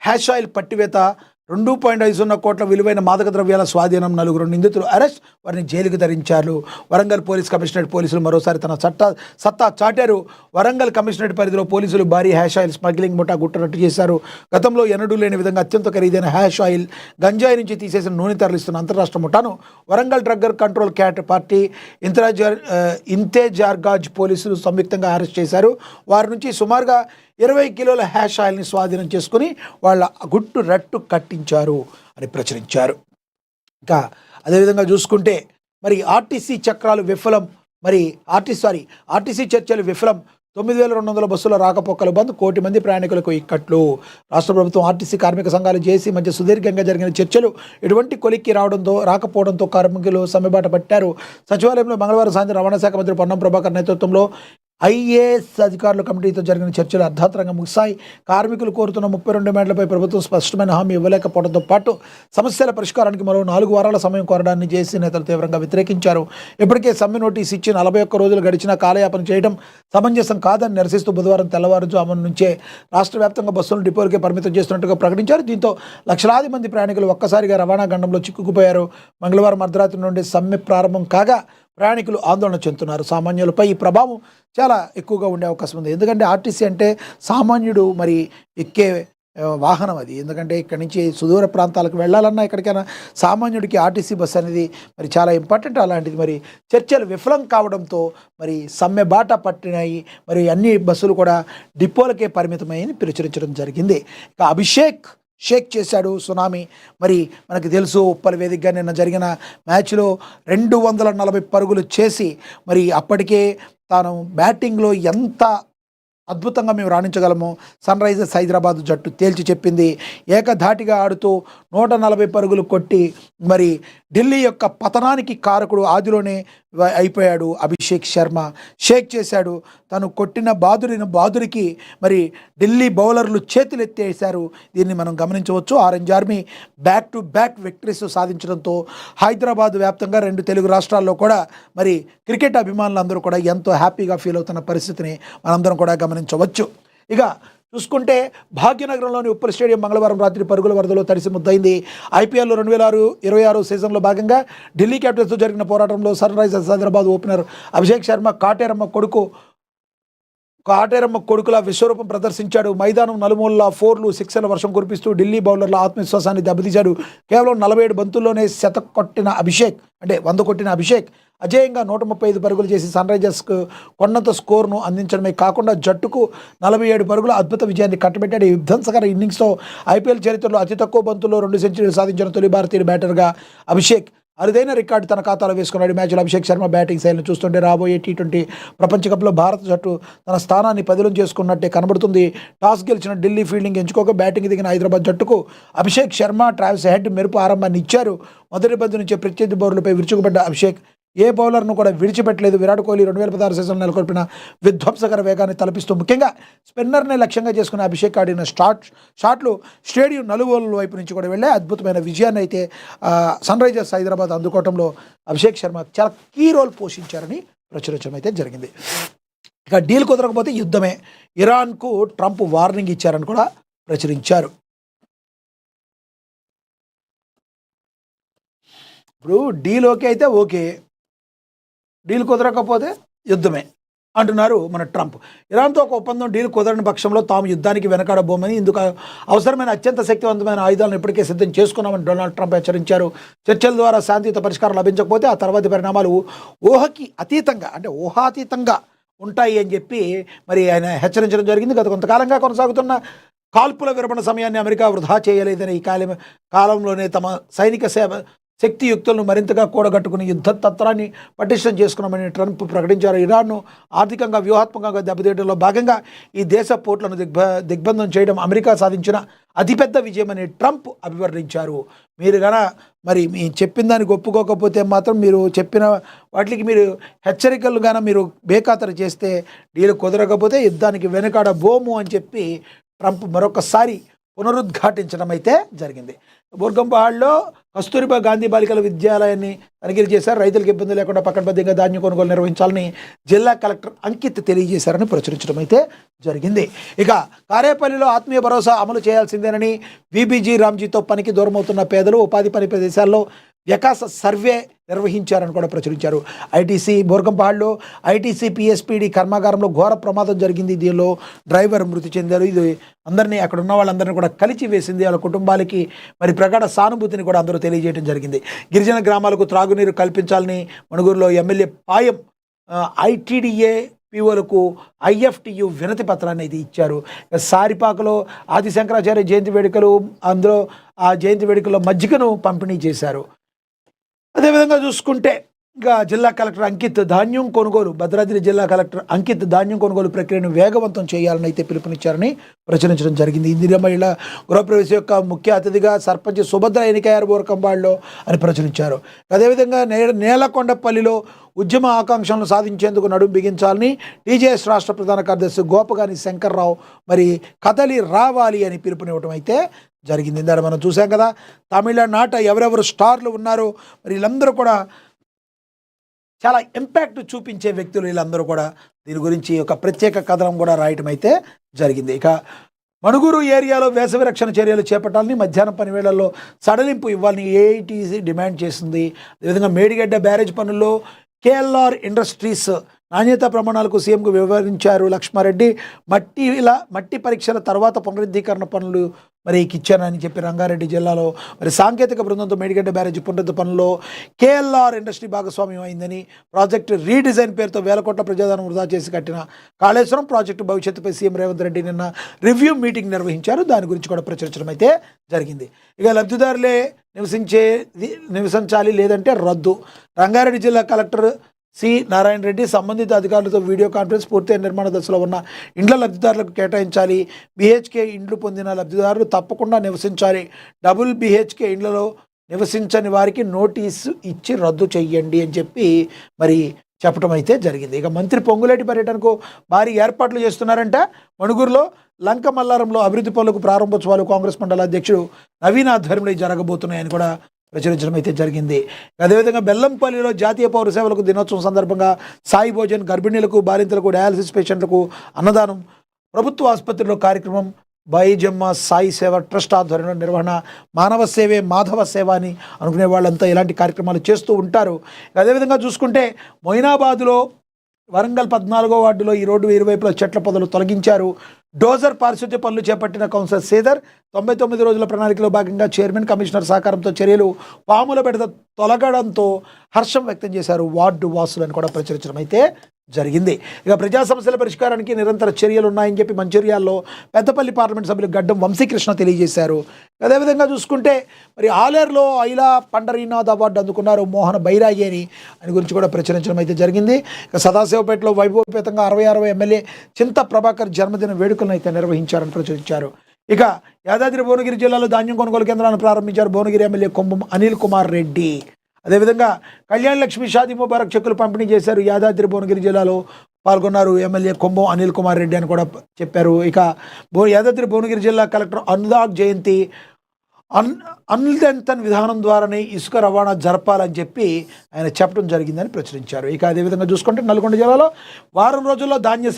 Hash oil పట్టివేత, 2.50 కోట్ల విలువైన మాదక ద్రవ్యాల స్వాధీనం, 9 నిందితులు అరెస్ట్, వారిని జైలుకు తరించారు. వరంగల్ పోలీస్ కమిషనరేట్ పోలీసులు మరోసారి తన సత్తా చాటారు. వరంగల్ కమిషనరేట్ పరిధిలో పోలీసులు భారీ హ్యాష్ ఆయిల్ స్మగ్లింగ్ ముఠా గుట్టరట్టు చేశారు. గతంలో ఎన్నడూ లేని విధంగా అత్యంత ఖరీదైన హ్యాష్ ఆయిల్, గంజాయి నుంచి తీసేసిన నూనె తరలిస్తున్న అంతరాష్ట్ర ముఠాను Warangal drug control cat party ఇంతేజార్గాజ్ పోలీసులు సంయుక్తంగా అరెస్ట్ చేశారు. వారి నుంచి సుమారుగా 20 కిలోల హ్యాష్ ఆయిల్ని స్వాధీనం చేసుకుని వాళ్ళ గుట్టు రట్టు కట్టించారు అని ప్రచురించారు. ఇంకా అదేవిధంగా చూసుకుంటే మరి ఆర్టీసీ చక్రాలు విఫలం, మరి ఆర్టీసీ చర్చలు విఫలం, 9,200 బస్సుల రాకపోకలు బంద్, 1 కోటి మంది ప్రయాణికులకు ఇక్కట్లు. రాష్ట్ర ప్రభుత్వం ఆర్టీసీ కార్మిక సంఘాలు జేసీ మధ్య సుదీర్ఘంగా జరిగిన చర్చలు ఎటువంటి కొలిక్కి రాకపోవడంతో కార్మికులు సమ్మెబాట పట్టారు. సచివాలయంలో మంగళవారం సాయంత్రం రవాణా శాఖ మంత్రి పొన్నం ప్రభాకర్ నేతృత్వంలో ఐఏఎస్ అధికారుల కమిటీతో జరిగిన చర్చలు అర్ధాంతరంగా ముగిశాయి. కార్మికులు కోరుతున్న 32 డిమాండ్లపై ప్రభుత్వం స్పష్టమైన హామీ ఇవ్వలేకపోవడంతో పాటు సమస్యల పరిష్కారానికి మరో 4 వారాల సమయం కోరడాన్ని జేసీ నేతలు తీవ్రంగా వ్యతిరేకించారు. ఇప్పటికే సమ్మె నోటీస్ ఇచ్చి 41 రోజులు గడిచినా కాలయాపన చేయడం సమంజసం కాదని నిరసిస్తూ బుధవారం తెల్లవారుజామున నుంచే రాష్ట్ర వ్యాప్తంగా బస్సులను డిపోలకే పరిమితం చేస్తున్నట్టుగా ప్రకటించారు. దీంతో లక్షలాది మంది ప్రయాణికులు ఒక్కసారిగా రవాణా గండంలో చిక్కుకుపోయారు. మంగళవారం అర్ధరాత్రి నుండి సమ్మె ప్రారంభం కాగా ప్రయాణికులు ఆందోళన చెందుతున్నారు. సామాన్యులపై ఈ ప్రభావం చాలా ఎక్కువగా ఉండే అవకాశం ఉంది. ఎందుకంటే ఆర్టీసీ అంటే సామాన్యుడు మరి ఎక్కే వాహనం అది. ఎందుకంటే ఇక్కడి నుంచి సుదూర ప్రాంతాలకు వెళ్ళాలన్నా ఎక్కడికైనా సామాన్యుడికి ఆర్టీసీ బస్ అనేది మరి చాలా ఇంపార్టెంట్. అలాంటిది మరి చర్చలు విఫలం కావడంతో మరి సమ్మె బాట పట్టినాయి. మరి అన్ని బస్సులు కూడా డిపోలకే పరిమితమని ప్రచురించడం జరిగింది. ఇక అభిషేక్ చేశాడు సునామీ. మరి మనకు తెలుసు ఉప్పల వేదికగా నిన్న జరిగిన మ్యాచ్లో 240 పరుగులు చేసి మరి అప్పటికే తాను బ్యాటింగ్లో ఎంత అద్భుతంగా మేము రాణించగలము సన్ రైజర్స్ హైదరాబాద్ జట్టు తేల్చి చెప్పింది. ఏకధాటిగా ఆడుతూ 140 పరుగులు కొట్టి మరి ఢిల్లీ యొక్క పతనానికి కారకుడు ఆదిలోనే అయిపోయాడు అభిషేక్ శర్మ. షేక్ చేశాడు. తను కొట్టిన బాదురికి మరి ఢిల్లీ బౌలర్లు చేతులెత్తేశారు. దీన్ని మనం గమనించవచ్చు. Orange army back to back victories సాధించడంతో హైదరాబాద్ వ్యాప్తంగా 2 తెలుగు రాష్ట్రాల్లో కూడా మరి క్రికెట్ అభిమానులందరూ కూడా ఎంతో హ్యాపీగా ఫీల్ అవుతున్న పరిస్థితిని మనందరం కూడా గమనించవచ్చు. ఇక చూసుకుంటే భాగ్యనగరంలోని ఉప్పల్ స్టేడియం మంగళవారం రాత్రి పరుగుల వరదలో తడిసి ముద్దయింది. ఐపీఎల్లో 2026 సీజన్లో భాగంగా ఢిల్లీ క్యాపిటల్స్తో జరిగిన పోరాటంలో సన్ రైజర్స్ హైదరాబాద్ ఓపెనర్ అభిషేక్ శర్మ కాటేరమ్మ కొడుకుల విశ్వరూపం ప్రదర్శించాడు. మైదానం నలుమూలలా 4లు 6ల వర్షం కురిపిస్తూ ఢిల్లీ బౌలర్ల ఆత్మవిశ్వాసాన్ని దెబ్బతీశాడు. కేవలం 47 బంతుల్లోనే 100 కొట్టిన అభిషేక్ అజేయంగా 135 పరుగులు చేసి సన్ రైజర్స్కు కొన్నంత స్కోర్ను అందించడమే కాకుండా జట్టుకు 47 పరుగుల అద్భుత విజయాన్ని కట్టబెట్టాడు. ఈ విధ్వంసకర ఇన్నింగ్స్తో ఐపీఎల్ చరిత్రలో అతి తక్కువ బంతుల్లో 2 సెంచరీలు సాధించిన తొలి భారతీయ బ్యాటర్గా అభిషేక్ అరుదైన రికార్డు తన ఖాతాలో వేసుకున్నాడు. మ్యాచ్లో అభిషేక్ శర్మ బ్యాటింగ్ శైలిని చూస్తుంటే రాబోయే T20 ప్రపంచ కప్లో భారత జట్టు తన స్థానాన్ని పదిలం చేసుకున్నట్టే కనబడుతుంది. టాస్ గెలిచిన ఢిల్లీ ఫీల్డింగ్ ఎంచుకోక బ్యాటింగ్ దిగిన హైదరాబాద్ జట్టుకు అభిషేక్ శర్మ, ట్రావిస్ హెడ్ మెరుపు ఆరంభాన్ని ఇచ్చారు. మొదటి బంతి నుంచే ప్రత్యర్థి బౌలర్లపై విరుచుకుపడ్డ అభిషేక్ ఏ బౌలర్ను కూడా విడిచిపెట్టలేదు. విరాట్ కోహ్లీ 2016 సీజన్లో నెలకొల్పిన విధ్వంసకర వేగాన్ని తలపిస్తూ ముఖ్యంగా స్పిన్నర్నే లక్ష్యంగా చేసుకున్న అభిషేక్ ఆడిన షాట్లు స్టేడియం నలుమూలల వైపు నుంచి కూడా వెళ్ళే అద్భుతమైన విజయాన్ని అయితే సన్ రైజర్స్ హైదరాబాద్ అందుకోవడంలో అభిషేక్ శర్మ చాలా కీ రోల్ పోషించారని ప్రచురించడం అయితే జరిగింది. ఇక డీల్ కుదరకపోతే యుద్ధమే, ఇరాన్కు ట్రంప్ వార్నింగ్ ఇచ్చారని కూడా ప్రచురించారు. ఇప్పుడు డీల్ ఓకే, డీల్ కుదరకపోతే యుద్ధమే అంటున్నారు మన ట్రంప్. ఇరాన్తో ఒక ఒప్పందం డీల్ కుదరని పక్షంలో తాము యుద్ధానికి వెనకాడబోమని, ఇందుకు అవసరమైన అత్యంత శక్తివంతమైన ఆయుధాలను ఇప్పటికే సిద్ధం చేసుకున్నామని డొనాల్డ్ ట్రంప్ హెచ్చరించారు. చర్చల ద్వారా శాంతియుత పరిష్కారం లభించకపోతే ఆ తర్వాతి పరిణామాలు ఊహాతీతంగా ఉంటాయి అని చెప్పి మరి ఆయన హెచ్చరించడం జరిగింది. గత కొంతకాలంగా కొనసాగుతున్న కాల్పుల విరమణ సమయాన్ని అమెరికా వృధా చేయలేదని ఈ కాలంలోనే తమ సైనిక శక్తియుక్తులను మరింతగా కూడగట్టుకుని యుద్ధ తత్వాన్ని పటిష్టం చేసుకున్నామని ట్రంప్ ప్రకటించారు. ఇరాన్ను ఆర్థికంగా వ్యూహాత్మకంగా దెబ్బతీయడంలో భాగంగా ఈ దేశ పోర్టులను దిగ్బంధం చేయడం అమెరికా సాధించిన అతిపెద్ద విజయమని ట్రంప్ అభివర్ణించారు. మీరు మరి మీ చెప్పిన దానికి ఒప్పుకోకపోతే మాత్రం మీరు చెప్పిన వాటికి మీరు హెచ్చరికలు మీరు బేఖాతరు చేస్తే డీల్ కుదరకపోతే యుద్ధానికి వెనకాడబోము అని చెప్పి ట్రంప్ మరొకసారి పునరుద్ఘాటించడం అయితే జరిగింది. బోర్గంపాడులో కస్తూరిబా గాంధీ బాలికల విద్యాలయాన్ని తనిఖీలు చేశారు. రైతులకు ఇబ్బంది లేకుండా పకడ్బందీగా ధాన్యం కొనుగోలు నిర్వహించాలని జిల్లా కలెక్టర్ అంకిత్ తెలియజేశారని ప్రచురించడం అయితే జరిగింది. ఇక కారేపల్లిలో ఆత్మీయ భరోసా అమలు చేయాల్సిందేనని వీబీజీ రామ్జీతో పనికి దూరమవుతున్న పేదలు ఉపాధి పని ప్రదేశాల్లో వికాస సర్వే నిర్వహించారని కూడా ప్రచురించారు. ఐటీసీ బోర్గంపాడులో ఐటీసీ పిఎస్పీడి కర్మాగారంలో ఘోర ప్రమాదం జరిగింది. దీనిలో డ్రైవర్ మృతి చెందారు. ఇది అందరినీ అక్కడ ఉన్న వాళ్ళందరినీ కూడా కలిచి వేసింది. వాళ్ళ కుటుంబాలకి మరి ప్రగాఢ సానుభూతిని కూడా అందరూ తెలియజేయడం జరిగింది. గిరిజన గ్రామాలకు త్రాగునీరు కల్పించాలని మణుగూరులో ఎమ్మెల్యే పాయం ఐటీడీఏ పీఓలకు ఐఎఫ్టియు వినతి పత్రాన్ని అయితే ఇచ్చారు. సారిపాకలో ఆది శంకరాచార్య జయంతి వేడుకలు, అందులో ఆ జయంతి వేడుకల్లో మజ్జిగను పంపిణీ చేశారు. అదేవిధంగా చూసుకుంటే ఇంకా జిల్లా కలెక్టర్ అంకిత్ ధాన్యం కొనుగోలు, భద్రాద్రి జిల్లా కలెక్టర్ అంకిత్ ధాన్యం కొనుగోలు ప్రక్రియను వేగవంతం చేయాలని అయితే పిలుపునిచ్చారని ప్రచురించడం జరిగింది. ఇందిరా మహిళ గృహప్రవేశం యొక్క ముఖ్య అతిథిగా సర్పంచ్ సుభద్ర ఎన్నికయ్యారు బోరకంబాడులో అని ప్రచురించారు. అదేవిధంగా నేలకొండపల్లిలో ఉద్యమ ఆకాంక్షలను సాధించేందుకు నడుం బిగించాలని టీజేఎస్ రాష్ట్ర ప్రధాన కార్యదర్శి గోపగాని శంకర్రావు మరి కదలి రావాలి అని పిలుపునివ్వడం అయితే జరిగింది. ఇందాక మనం చూసాం కదా, తమిళనాట ఎవరెవరు స్టార్లు ఉన్నారో మరి వీళ్ళందరూ కూడా చాలా ఇంపాక్ట్ చూపించే వ్యక్తులు. వీళ్ళందరూ కూడా దీని గురించి ఒక ప్రత్యేక కథనం కూడా రాయటం అయితే జరిగింది. ఇక మణుగూరు ఏరియాలో వేసవి రక్షణ చర్యలు చేపట్టాలని, మధ్యాహ్నం పని వేళల్లో సడలింపు ఇవ్వాలని ఏఐటీసీ డిమాండ్ చేసింది. అదేవిధంగా మేడిగడ్డ బ్యారేజ్ పనుల్లో కేఎల్ఆర్ ఇండస్ట్రీస్ నాణ్యతా ప్రమాణాలకు సీఎంకు వివరించారు లక్ష్మారెడ్డి. మట్టి పరీక్షల తర్వాత పునరుద్ధీకరణ పనులు మరి ఇచ్చానని చెప్పి రంగారెడ్డి జిల్లాలో మరి సాంకేతిక బృందంతో మేడిగడ్డ బ్యారేజ్ పునరుద్ధి పనుల్లో కేఎల్ఆర్ ఇండస్ట్రీ భాగస్వామ్యం అయిందని, ప్రాజెక్టు రీడిజైన్ పేరుతో వేల కోట్ల ప్రజాధనం వృధా చేసి కట్టిన కాళేశ్వరం ప్రాజెక్టు భవిష్యత్తుపై సీఎం రేవంత్ రెడ్డి నిన్న రివ్యూ మీటింగ్ నిర్వహించారు. దాని గురించి కూడా ప్రచురించడం అయితే జరిగింది. ఇక లబ్ధిదారులే నివసించాలి లేదంటే రద్దు. రంగారెడ్డి జిల్లా కలెక్టర్ సి నారాయణ రెడ్డి సంబంధిత అధికారులతో వీడియో కాన్ఫరెన్స్ పూర్తి నిర్మాణ దశలో ఉన్న ఇండ్ల లబ్ధిదారులకు కేటాయించాలి. బీహెచ్కే ఇండ్లు పొందిన లబ్ధిదారులు తప్పకుండా నివసించాలి. డబుల్ బీహెచ్కే ఇండ్లలో నివసించని వారికి నోటీసు ఇచ్చి రద్దు చెయ్యండి అని చెప్పి మరి చెప్పడం అయితే జరిగింది. ఇక మంత్రి పొంగులేటి పర్యటనకు భారీ ఏర్పాట్లు చేస్తున్నారంట. మణుగూరులో లంక మల్లారంలో అభివృద్ధి పనులకు ప్రారంభోత్సవాలు కాంగ్రెస్ మండల అధ్యక్షుడు నవీన్ ఆధ్వర్యంలో జరగబోతున్నాయని కూడా ప్రచురించడం అయితే జరిగింది. అదేవిధంగా బెల్లంపల్లిలో జాతీయ పౌర సేవలకు దినోత్సవం సందర్భంగా సాయి భోజన్, గర్భిణీలకు, బాలింతలకు, డయాలసిస్ పేషెంట్లకు అన్నదానం, ప్రభుత్వ ఆసుపత్రిలో కార్యక్రమం, బైజమ్మ సాయి సేవ ట్రస్ట్ ఆధ్వర్యంలో నిర్వహణ, మానవ సేవే మాధవ సేవ అని అనుకునే వాళ్ళంతా ఇలాంటి కార్యక్రమాలు చేస్తూ ఉంటారు. అదేవిధంగా చూసుకుంటే మొయినాబాద్లో వరంగల్ 14వ వార్డులో ఈ రోడ్డు ఇరువైపుల చెట్ల పొదలు తొలగించారు. డోజర్ పారిశుద్ధ్య పనులు చేపట్టిన కౌన్సిలర్ శ్రీధర్ 99 రోజుల ప్రణాళికలో భాగంగా చైర్మన్, కమిషనర్ సహకారంతో చర్యలు పాముల బెడద తొలగడంతో హర్షం వ్యక్తం చేశారు వార్డు వాసులను కూడా ప్రచురించడం అయితే జరిగింది. ఇక ప్రజా సమస్యల పరిష్కారానికి నిరంతర చర్యలు ఉన్నాయని చెప్పి మంచిర్యాలలో పెద్దపల్లి పార్లమెంట్ సభ్యులు గడ్డం వంశీకృష్ణ తెలియజేశారు. అదేవిధంగా చూసుకుంటే మరి ఆలేరులో ఐలా పండరీనాథ్ అవార్డు అందుకున్నారు మోహన బైరాగి అని గురించి కూడా ప్రచురించడం అయితే జరిగింది. ఇక సదాశివపేటలో వైభవపేతంగా 66వ ఎమ్మెల్యే చింత ప్రభాకర్ జన్మదిన వేడుకలను అయితే నిర్వహించారని ప్రచురించారు. ఇక యాదాద్రి భువనగిరి జిల్లాలో ధాన్యం కొనుగోలు కేంద్రాలను ప్రారంభించారు భువనగిరి ఎమ్మెల్యే కుంభం అనిల్ కుమార్ రెడ్డి. అదేవిధంగా కళ్యాణ్ లక్ష్మి షాదీ ముబారక్ చెక్కులు పంపిణీ చేశారు. యాదాద్రి భువనగిరి జిల్లాలో పాల్గొన్నారు ఎమ్మెల్యే కుంభం అనిల్ కుమార్ రెడ్డి అని కూడా చెప్పారు. ఇక యాదాద్రి భువనగిరి జిల్లా కలెక్టర్ అనురాగ్ జయంతి అన్లెంతన్ విధానం ద్వారానే ఇసుక రవాణా జరపాలని చెప్పి ఆయన చెప్పడం జరిగిందని ప్రచురించారు. ఇక అదేవిధంగా చూసుకుంటే నల్గొండ జిల్లాలో వారం రోజుల్లో ధాన్య